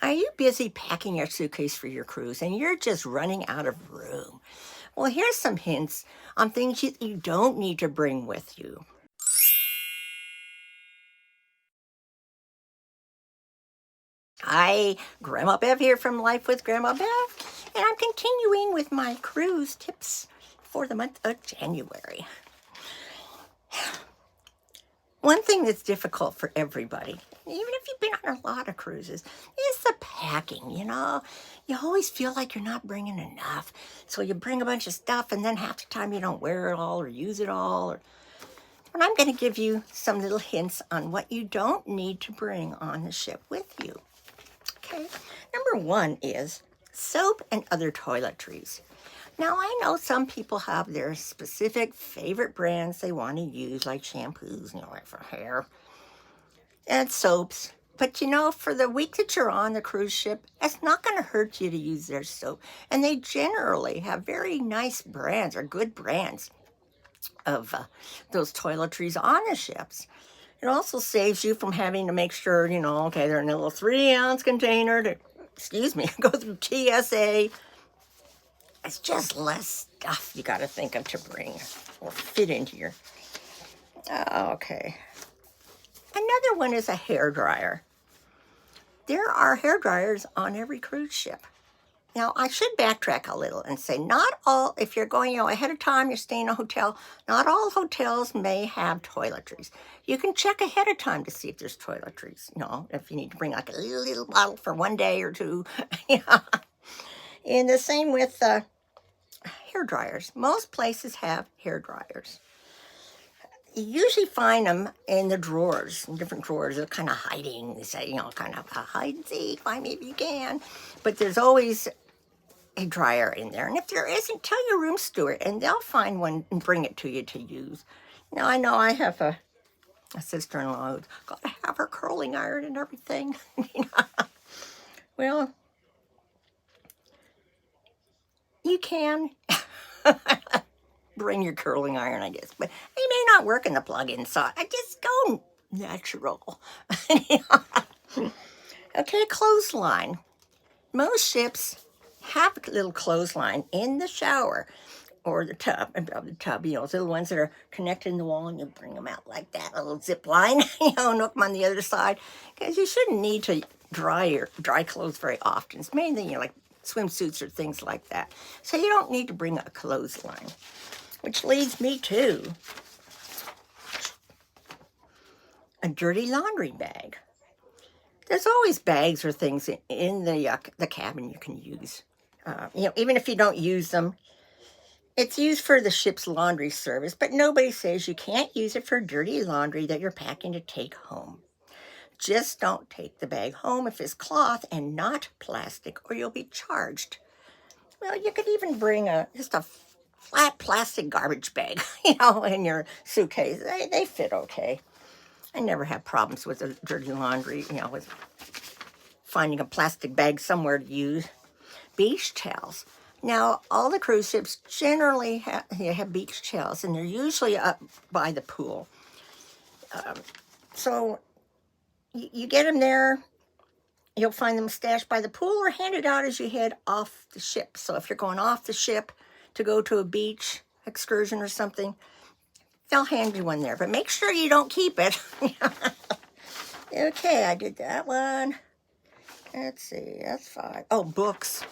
Are you busy packing your suitcase for your cruise and you're just running out of room? Well, here's some hints on things you don't need to bring with you. Hi, Grandma Bev here from Life with Grandma Bev, and I'm continuing with my cruise tips for the month of January. One thing that's difficult for everybody, even if you've been on a lot of cruises, is the packing, You always feel like you're not bringing enough. So you bring a bunch of stuff and then half the time you don't wear it all or use it all. And I'm going to give you some little hints on what you don't need to bring on the ship with you. Okay, number one is soap and other toiletries. Now, I know some people have their specific favorite brands they want to use, like shampoos, like for hair, and soaps. But for the week that you're on the cruise ship, it's not going to hurt you to use their soap. And they generally have very nice brands or good brands of those toiletries on the ships. It also saves you from having to make sure, okay, they're in a little 3-ounce container to, go through TSA. It's just less stuff you got to think of to bring or fit into your... Okay. Another one is a hairdryer. There are hairdryers on every cruise ship. Now, I should backtrack a little and say not all, if you're going, ahead of time, you're staying in a hotel, not all hotels may have toiletries. You can check ahead of time to see if there's toiletries, if you need to bring like a little bottle for one day or two. And the same with hair dryers. Most places have hair dryers. You usually find them in the drawers, in different drawers. They're kind of hiding. They say, kind of a hide and seek, find me if you can. But there's always a dryer in there. And if there isn't, tell your room steward, and they'll find one and bring it to you to use. Now, I know I have a sister-in-law who's got to have her curling iron and everything. Well, you can bring your curling iron, I guess, but it may not work in the plug-in sock. I just go natural. Okay, clothesline. Most ships have a little clothesline in the shower or the tub, above the tub, those little ones that are connected in the wall, and you bring them out like that, a little zip line, and hook them on the other side, because you shouldn't need to dry clothes very often. It's mainly, like swimsuits or things like that. So you don't need to bring a clothesline. Which leads me to a dirty laundry bag. There's always bags or things in the cabin you can use. Even if you don't use them, it's used for the ship's laundry service, but nobody says you can't use it for dirty laundry that you're packing to take home. Just don't take the bag home if it's cloth and not plastic, or you'll be charged. Well, you could even bring just a flat plastic garbage bag, in your suitcase. They fit okay. I never have problems with the dirty laundry, with finding a plastic bag somewhere to use. Beach towels. Now, all the cruise ships generally have beach towels, and they're usually up by the pool. So you get them there. You'll find them stashed by the pool or handed out as you head off the ship. So if you're going off the ship to go to a beach excursion or something, they'll hand you one there. But make sure you don't keep it. Okay, I did that one. Let's see, that's 5. Oh, books.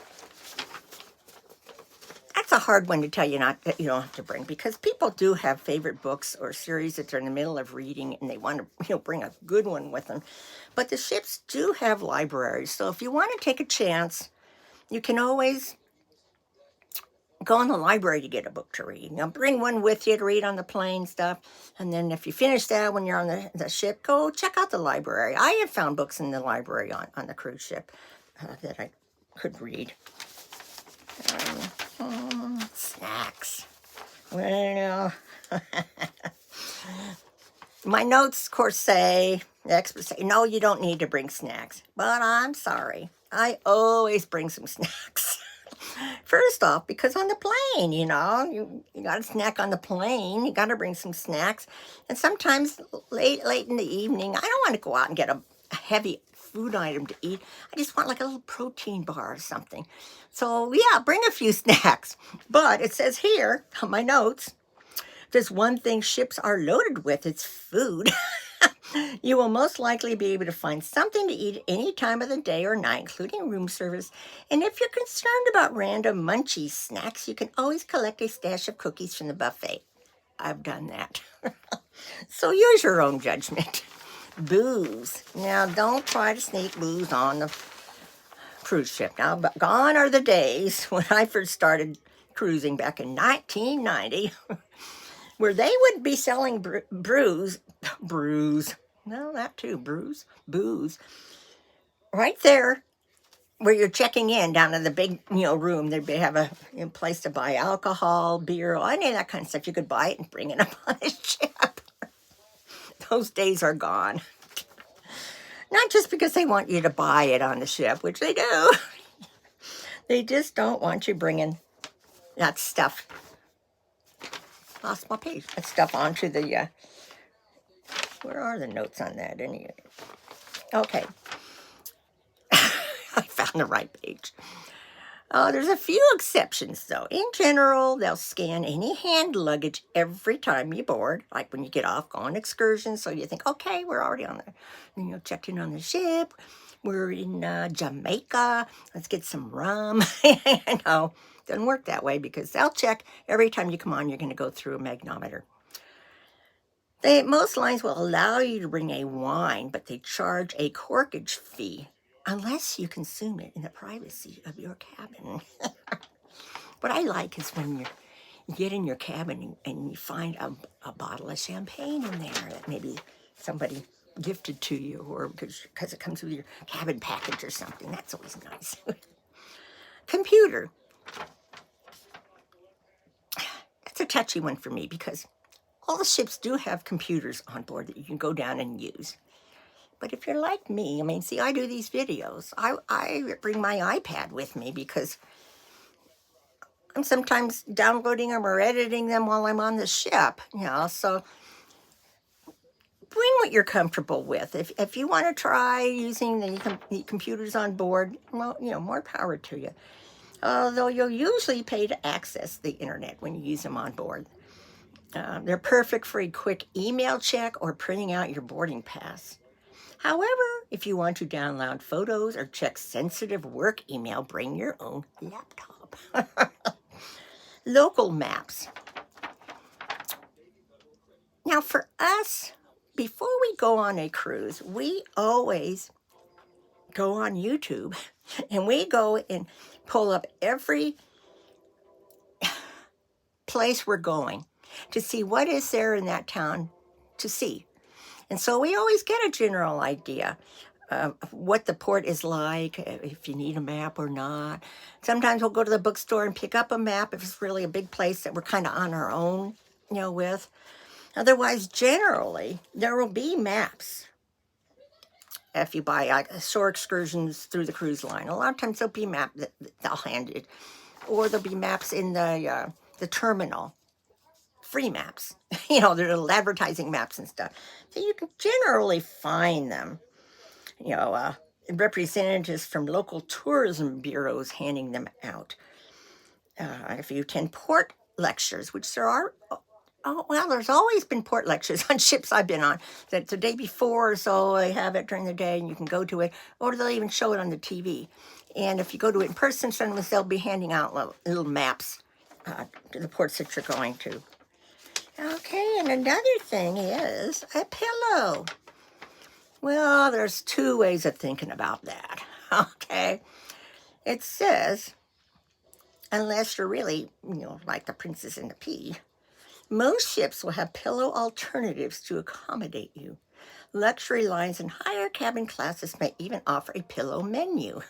That's a hard one to tell you that you don't have to bring, because people do have favorite books or series that they're in the middle of reading and they want to bring a good one with them. But the ships do have libraries, so if you want to take a chance, you can always go in the library to get a book to read. Bring one with you to read on the plane stuff, and then if you finish that when you're on the ship, go check out the library. I have found books in the library on the cruise ship that I could read. Snacks. Well, my notes, of course, the experts say, no, you don't need to bring snacks. But I'm sorry. I always bring some snacks. First off, because on the plane, you got to snack on the plane. You got to bring some snacks. And sometimes late in the evening, I don't want to go out and get a heavy food item to eat. I just want like a little protein bar or something. So yeah, bring a few snacks. But it says here on my notes, there's one thing ships are loaded with, it's food. You will most likely be able to find something to eat any time of the day or night, including room service. And if you're concerned about random munchie snacks, you can always collect a stash of cookies from the buffet. I've done that. So use your own judgment. Booze. Now, don't try to sneak booze on the cruise ship. Now, gone are the days when I first started cruising back in 1990, where they would be selling booze, no, that too, booze, right there where you're checking in down in the big, room. They'd have a place to buy alcohol, beer, any of that kind of stuff. You could buy it and bring it up on the ship. Those days are gone. Not just because they want you to buy it on the ship, which they do. They just don't want you bringing that stuff. Lost my page. That stuff onto the, where are the notes on that anyway? Okay. I found the right page. There's a few exceptions, though. In general, they'll scan any hand luggage every time you board, like when you get off, go on excursions. So you think, okay, we're already on the, checked in on the ship. We're in Jamaica. Let's get some rum. No, doesn't work that way because they'll check every time you come on. You're going to go through a magnometer. Most lines will allow you to bring a wine, but they charge a corkage fee unless you consume it in the privacy of your cabin. What I like is when you get in your cabin and you find a bottle of champagne in there that maybe somebody gifted to you, or because it comes with your cabin package or something. That's always nice. Computer. That's a touchy one for me because all the ships do have computers on board that you can go down and use. But if you're like me, I do these videos. I bring my iPad with me because I'm sometimes downloading them or editing them while I'm on the ship, so bring what you're comfortable with. If you want to try using the computers on board, well, more power to you. Although you'll usually pay to access the internet when you use them on board. They're perfect for a quick email check or printing out your boarding pass. However, if you want to download photos or check sensitive work email, bring your own laptop. Local maps. Now for us, before we go on a cruise, we always go on YouTube and we go and pull up every place we're going to see what is there in that town to see. And so we always get a general idea of what the port is like, if you need a map or not. Sometimes we'll go to the bookstore and pick up a map if it's really a big place that we're kind of on our own, with. Otherwise, generally, there will be maps. If you buy shore excursions through the cruise line, a lot of times there'll be a map that they'll hand you. Or there'll be maps in the terminal. Free maps, they're little advertising maps and stuff. So you can generally find them, representatives from local tourism bureaus handing them out. If you attend port lectures, which there are, there's always been port lectures on ships I've been on. That the day before or so, they have it during the day and you can go to it, or they'll even show it on the TV. And if you go to it in person, sometimes they'll be handing out little maps to the ports that you're going to. Okay, and another thing is a pillow. Well, there's two ways of thinking about that, okay? It says, unless you're really, like the Princess and the Pea, most ships will have pillow alternatives to accommodate you. Luxury lines and higher cabin classes may even offer a pillow menu.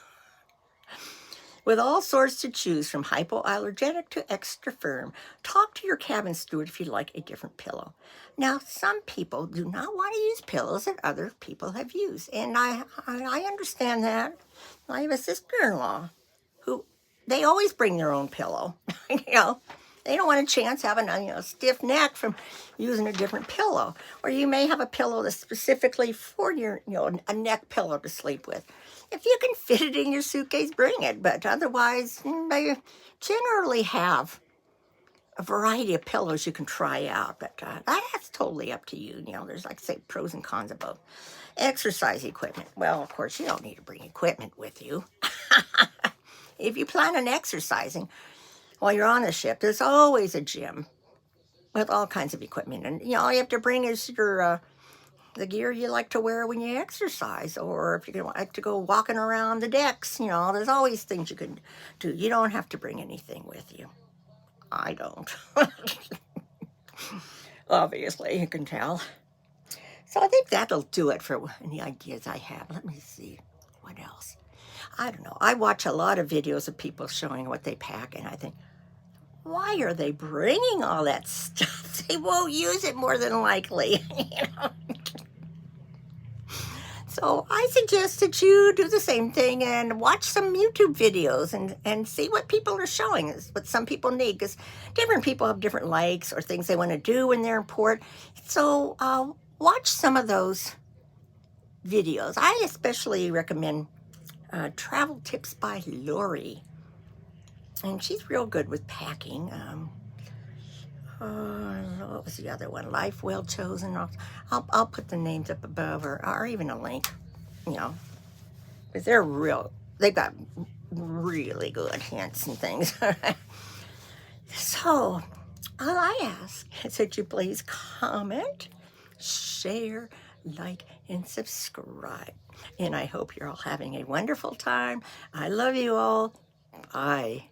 With all sorts to choose from hypoallergenic to extra firm, talk to your cabin steward if you'd like a different pillow. Now, some people do not want to use pillows that other people have used, and I understand that. I have a sister-in-law who, they always bring their own pillow, They don't want a chance having a stiff neck from using a different pillow. Or you may have a pillow that's specifically for your, a neck pillow to sleep with. If you can fit it in your suitcase, bring it. But otherwise, they generally have a variety of pillows you can try out. But that's totally up to you. There's, like I say, pros and cons of both. Exercise equipment. Well, of course, you don't need to bring equipment with you. If you plan on exercising while you're on the ship, there's always a gym with all kinds of equipment. And, all you have to bring is your the gear you like to wear when you exercise, or if you like to go walking around the decks, there's always things you can do. You don't have to bring anything with you. I don't. Obviously, you can tell. So I think that'll do it for any ideas I have. Let me see. What else? I don't know. I watch a lot of videos of people showing what they pack, and I think, why are they bringing all that stuff? They won't use it more than likely. So I suggest that you do the same thing and watch some YouTube videos and see what people are showing, what some people need, because different people have different likes or things they want to do when they're in port. So watch some of those videos. I especially recommend Travel Tips by Laurie. And she's real good with packing. What was the other one? Life Well Chosen. I'll put the names up above, or even a link, because they've got really good hints and things. So, all I ask is that you please comment, share, like, and subscribe. And I hope you're all having a wonderful time. I love you all. Bye.